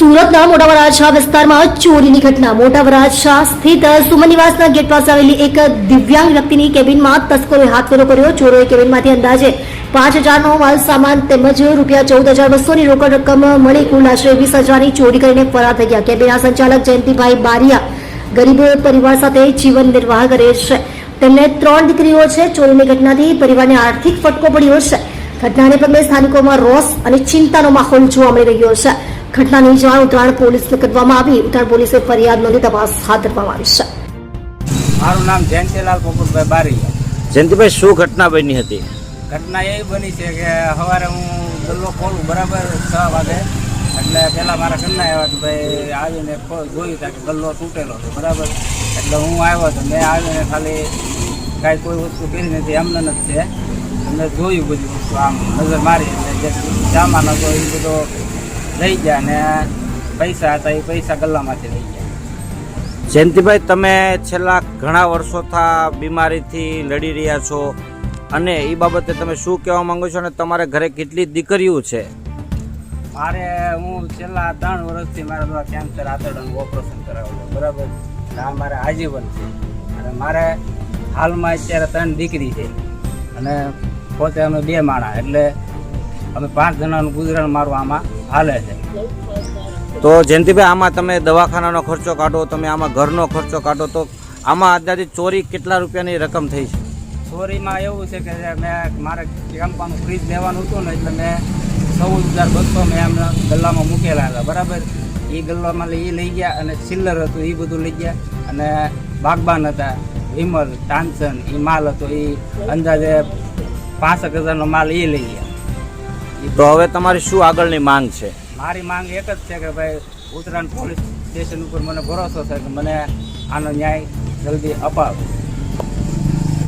સુરતના મોટા વરાછા વિસ્તારમાં ચોરીની ઘટના. મોટા વરાછા સ્થિત સુમન નિવાસના ગેટ પાસે આવેલી એક દિવ્યાંગ વ્યક્તિની કેબિનમાં તસ્કરોએ હાથફેરો કર્યો. ચોરોએ કેબિનમાંથી અંદાજે 5,000નો માલ સામાન તેમજ ₹14,200ની રોકડ રકમ મળી કુલ આશરે 20,000ની ચોરી કરીને ફરાર થઈ ગયા. કેબિનના સંચાલક જયંતિભાઈ બારિયા ગરીબ પરિવાર સાથે જીવન નિર્વાહ કરે છે. તેમને 3 દીકરીઓ છે. ચોરીની ઘટનાથી પરિવારને આર્થિક ફટકો પડ્યો છે. ઘટનાને પગલે સ્થાનિકોમાં રોષ અને ચિંતાનો માહોલ જોવા મળી રહ્યો છે. ઘટનાની જાણ ઉત્તરાયણ પોલીસને કરવામાં આવી. ઉત્તરાયણ પોલીસે ફરિયાદ નોંધી તપાસ હાથ ધરવામાં આવી છે. મારું નામ જયંતિલાલ પોપટભાઈ બારિયા. જયંતિભાઈ, શું ઘટના બની હતી? ઘટના એવી બની છે કે સવારે હું ગલ્લો ખોલું બરાબર 6 વાગે, એટલે પહેલાં મારા ઘરના આવ્યા તો ભાઈ આવીને જોયું કે ગલ્લો તૂટેલો હતો બરાબર. એટલે હું આવ્યો હતો, મેં આવીને ખાલી કાંઈ કોઈ વસ્તુ કરી નથી, એમને નથી છે. મેં જોયું બધી વસ્તુ, આમ નજર મારી એટલે જે સામાન હતો એ બધો લઈ ગયા ને પૈસા હતા એ પૈસા ગલ્લામાંથી લઈ ગયા. જયંતિભાઈ, તમે છેલ્લા ઘણા વર્ષોથી બીમારીથી લડી રહ્યા છો અને એ બાબતે તમે શું કહેવા માંગો છો અને તમારે ઘરે કેટલી દીકરીઓ છે? મારે હું છેલ્લા 3 વર્ષથી મારા દ્વારા કેન્સર આંતરડાનું ઓપરેશન કરાવેલું બરાબર. આ મારે આજીવન છે અને મારે હાલમાં અત્યારે 3 દીકરી છે અને પોતે અમે 2 માણસ, એટલે અમે 5 જણાનું ગુજરાન મારું આમાં હાલે છે. તો જયંતિભાઈ, આમાં તમે દવાખાનાનો ખર્ચો કાઢો, તમે આમાં ઘરનો ખર્ચો કાઢો, તો આમાં અંદાજે ચોરી કેટલા રૂપિયાની રકમ થઈ છે? ચોરીમાં એવું છે કે મેં મારે કેમ્પાનું ફ્રીજ લેવાનું હતું ને, એટલે મેં 14,200 મેં એમને ગલ્લામાં મૂકેલા હતા બરાબર. એ ગલ્લામાં એ લઈ ગયા અને ચિલ્લર હતું એ બધું લઈ ગયા અને બાગબાન હતા, વિમલ, ટાન્સન એ માલ હતો, એ અંદાજે 65,000નો માલ એ લઈ ગયા. તો હવે તમારી શું આગળની માંગ છે? મારી માંગ એક જ છે કે ભાઈ ઉત્તરાયણ પોલીસ સ્ટેશન ઉપર મને ભરોસો છે કે મને આનો ન્યાય જલ્દી અપાવો.